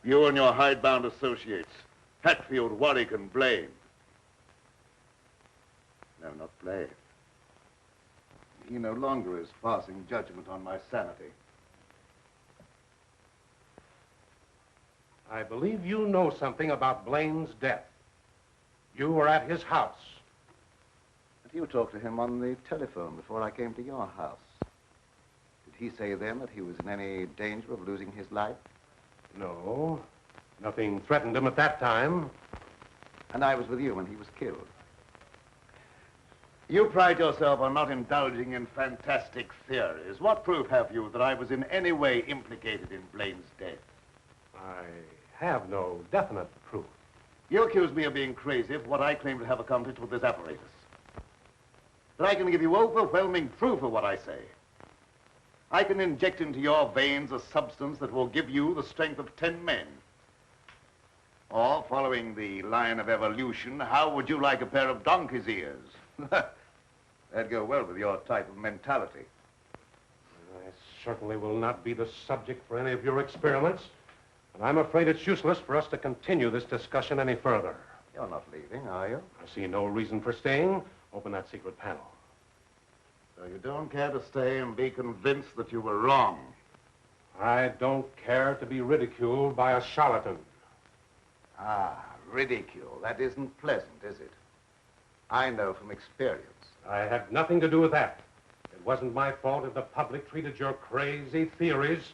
You and your hidebound associates, Hatfield, Warwick, and Blaine. No, not Blaine. He no longer is passing judgment on my sanity. I believe you know something about Blaine's death. You were at his house. But you talked to him on the telephone before I came to your house. Did he say then that he was in any danger of losing his life? No. Nothing threatened him at that time. And I was with you when he was killed. You pride yourself on not indulging in fantastic theories. What proof have you that I was in any way implicated in Blaine's death? I have no definite proof. You accuse me of being crazy for what I claim to have accomplished with this apparatus. But I can give you overwhelming proof of what I say. I can inject into your veins a substance that will give you the strength of 10 men. Or, following the line of evolution, how would you like a pair of donkey's ears? That'd go well with your type of mentality. I certainly will not be the subject for any of your experiments. And I'm afraid it's useless for us to continue this discussion any further. You're not leaving, are you? I see no reason for staying. Open that secret panel. So you don't care to stay and be convinced that you were wrong? I don't care to be ridiculed by a charlatan. Ah, ridicule. That isn't pleasant, is it? I know from experience. I had nothing to do with that. It wasn't my fault if the public treated your crazy theories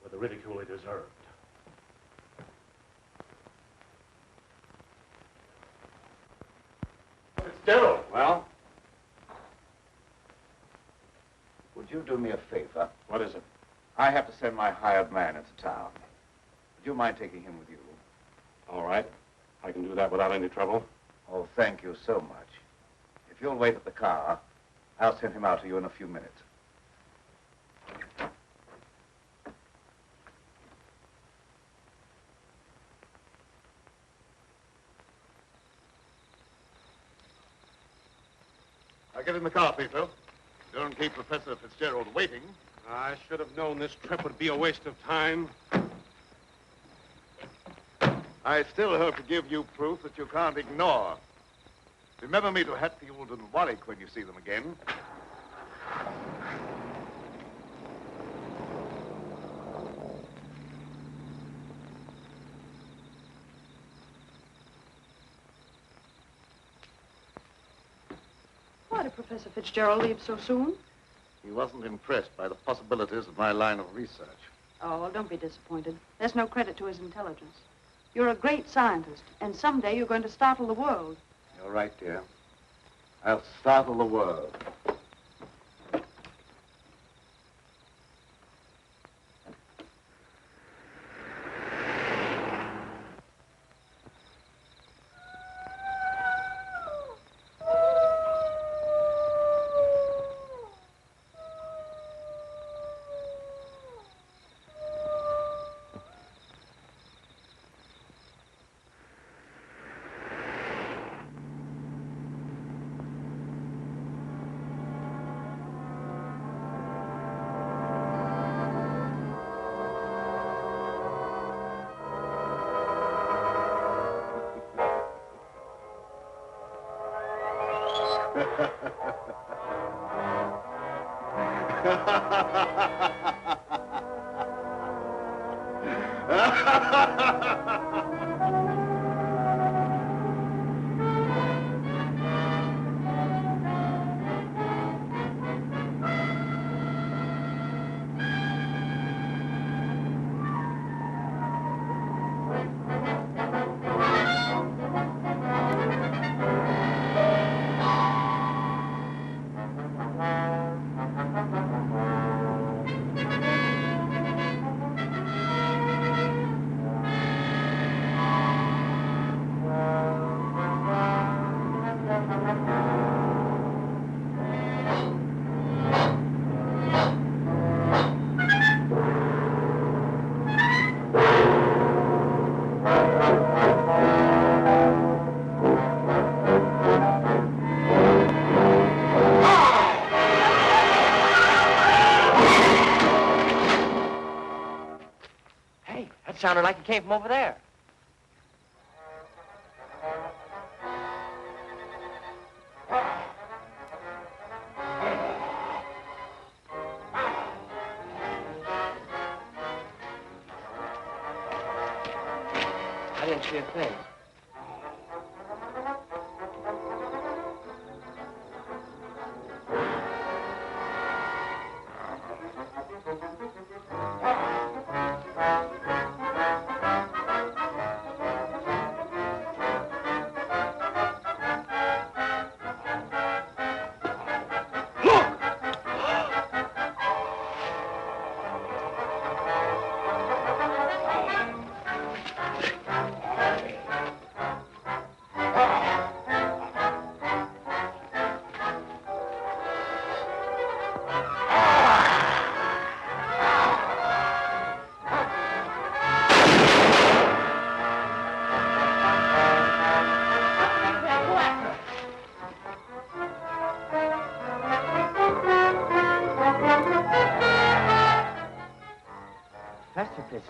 with the ridicule they deserved. Fitzgerald. Well? Would you do me a favor? What is it? I have to send my hired man into town. Would you mind taking him with you? All right. I can do that without any trouble. Oh, thank you so much. If you'll wait at the car, I'll send him out to you in a few minutes. I'll get in the car, Pedro. Don't keep Professor Fitzgerald waiting. I should have known this trip would be a waste of time. I still hope to give you proof that you can't ignore. Remember me to Hatfield and Warwick when you see them again. Why did Professor Fitzgerald leave so soon? He wasn't impressed by the possibilities of my line of research. Oh, well, don't be disappointed. There's no credit to his intelligence. You're a great scientist, and someday you're going to startle the world. You're right, dear. I'll startle the world. Sounded like it came from over there. I didn't see a thing.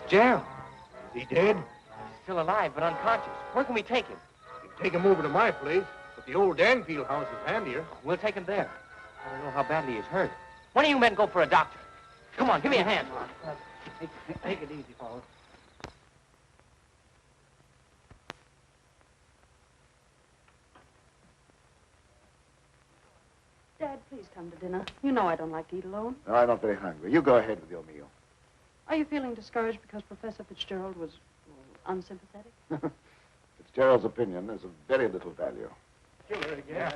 Fitzgerald. Is he dead? He's still alive, but unconscious. Where can we take him? You can take him over to my place, but the old Danfield house is handier. We'll take him there. I don't know how badly he's hurt. One of you men go for a doctor. Come on, give me a hand. Take it easy, fellas. Dad, please come to dinner. You know I don't like to eat alone. No, I'm not very hungry. You go ahead with your meal. Are you feeling discouraged because Professor Fitzgerald was unsympathetic? Fitzgerald's opinion is of very little value. Killer again.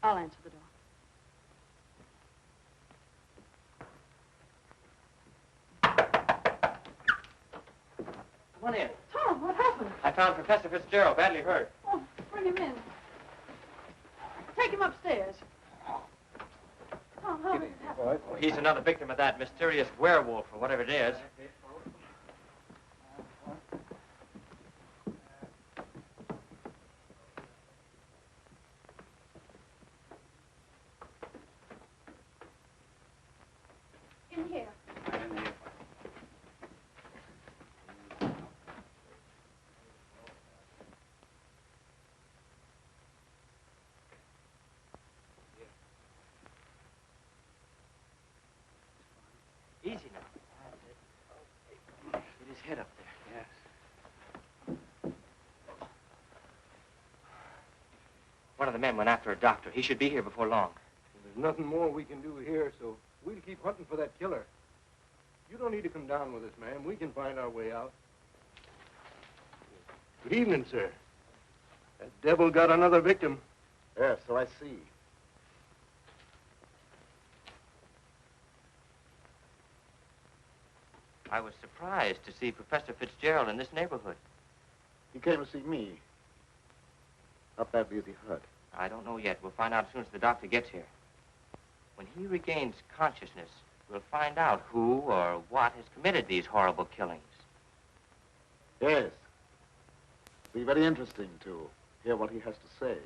I'll answer the door. Come on in. Tom, what happened? I found Professor Fitzgerald badly hurt. Oh, bring him in. Take him upstairs. Tom, how did it happen? Oh, he's another victim of that mysterious werewolf, or whatever it is. In here. Easy now. Get his head up there. Yes. One of the men went after a doctor. He should be here before long. There's nothing more we can do here, so we'll keep hunting for that killer. You don't need to come down with us, ma'am. We can find our way out. Good evening, sir. That devil got another victim. Yes, so I see. I was surprised to see Professor Fitzgerald in this neighborhood. He came to see me. How badly is he hurt? I don't know yet. We'll find out as soon as the doctor gets here. When he regains consciousness, we'll find out who or what has committed these horrible killings. Yes. It'll be very interesting to hear what he has to say.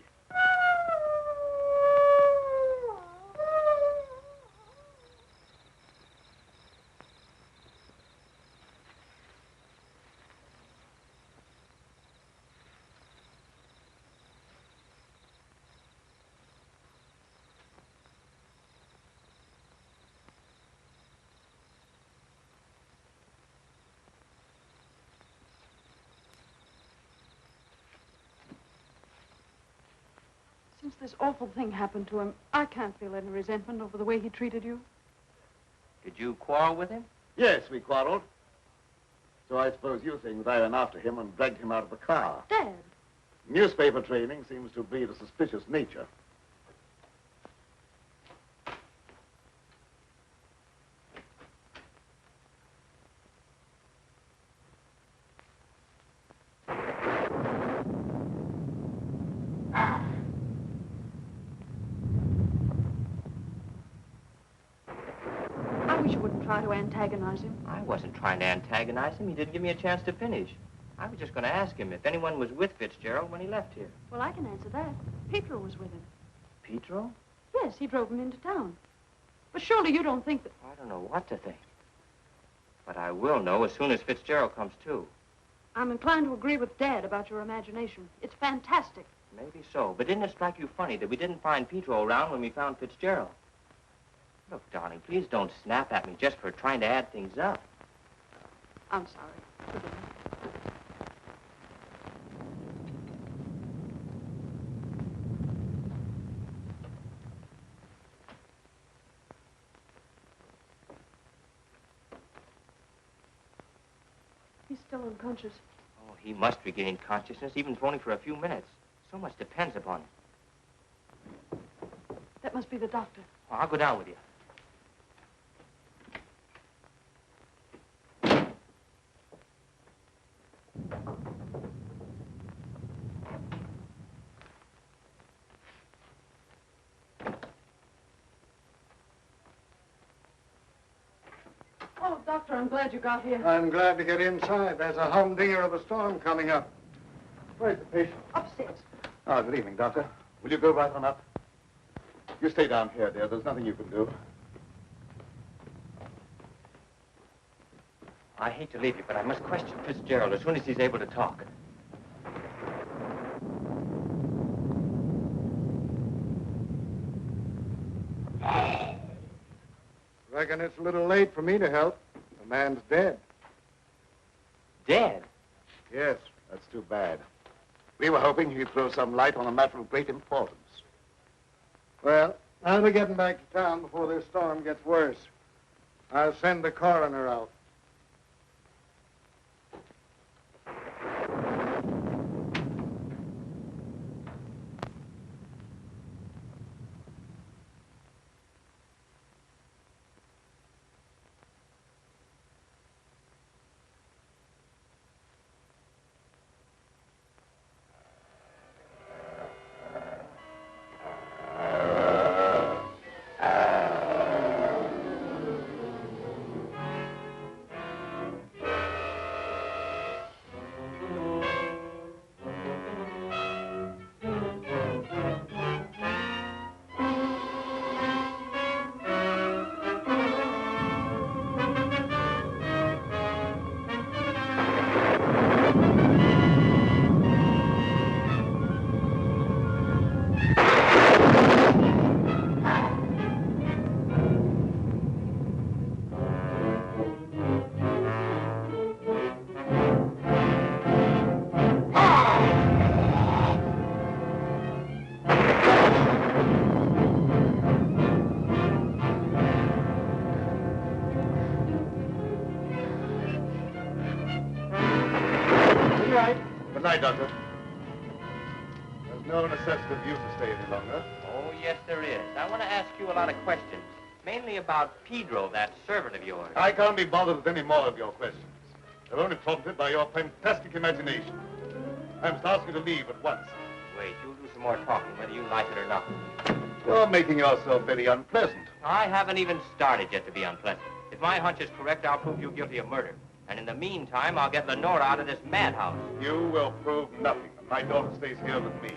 Since this awful thing happened to him, I can't feel any resentment over the way he treated you. Did you quarrel with him? Yes, we quarreled. So I suppose you think that I went after him and dragged him out of the car. Dad. Newspaper training seems to breed a suspicious nature. I wish you wouldn't try to antagonize him. I wasn't trying to antagonize him. He didn't give me a chance to finish. I was just going to ask him if anyone was with Fitzgerald when he left here. Well, I can answer that. Petro was with him. Petro? Yes, he drove him into town. But surely you don't think that... I don't know what to think. But I will know as soon as Fitzgerald comes to. I'm inclined to agree with Dad about your imagination. It's fantastic. Maybe so. But didn't it strike you funny that we didn't find Petro around when we found Fitzgerald? Look, darling, please don't snap at me just for trying to add things up. I'm sorry. Forgive me. He's still unconscious. Oh, he must regain consciousness, even if only for a few minutes. So much depends upon it. That must be the doctor. Oh, I'll go down with you. Oh, Doctor, I'm glad you got here. I'm glad to get inside. There's a humdinger of a storm coming up. Where's the patient? Upstairs. Ah, good evening, Doctor. Will you go right on up? You stay down here, dear. There's nothing you can do. I hate to leave you, but I must question Fitzgerald as soon as he's able to talk. Reckon it's a little late for me to help. The man's dead. Dead? Yes, that's too bad. We were hoping he'd throw some light on a matter of great importance. Well, I'll be getting back to town before this storm gets worse. I'll send the coroner out. Good night, Doctor. There's no necessity for you to stay any longer. Oh, yes, there is. I want to ask you a lot of questions, mainly about Pedro, that servant of yours. I can't be bothered with any more of your questions. They're only prompted by your fantastic imagination. I must ask you to leave at once. Wait, you'll do some more talking, whether you like it or not. You're making yourself very unpleasant. I haven't even started yet to be unpleasant. If my hunch is correct, I'll prove you guilty of murder. And in the meantime, I'll get Lenora out of this madhouse. You will prove nothing. My daughter stays here with me.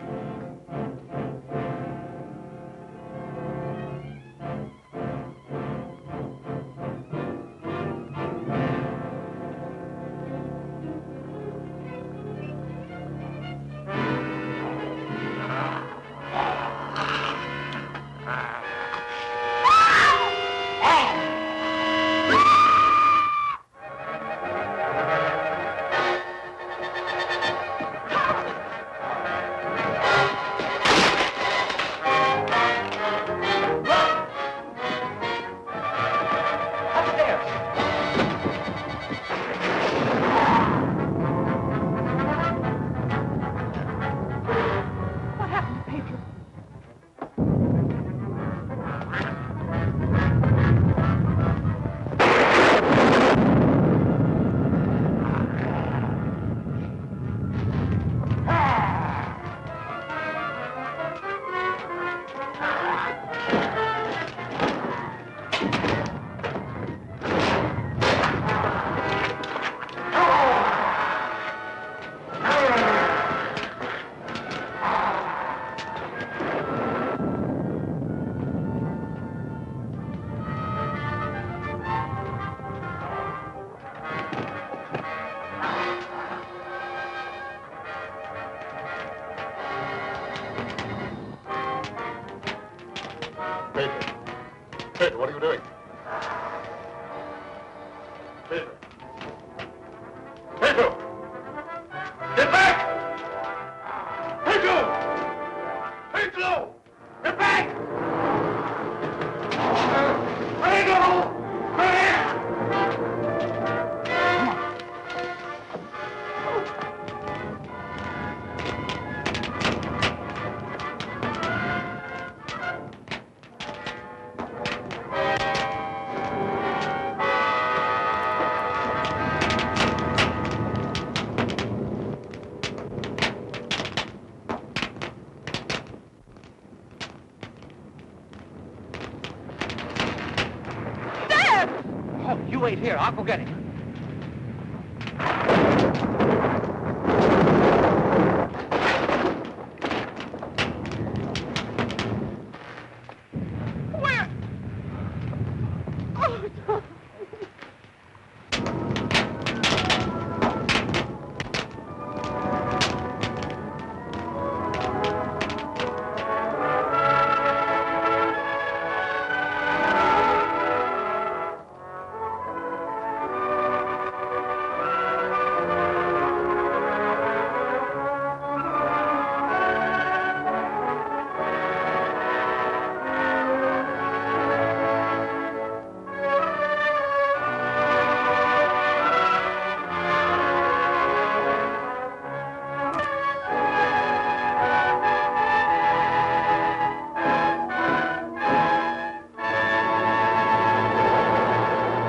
Pedro, what are you doing? Pedro! Pedro! Get back! Pedro! Pedro! Get back! Pedro! You wait here. I'll go get him.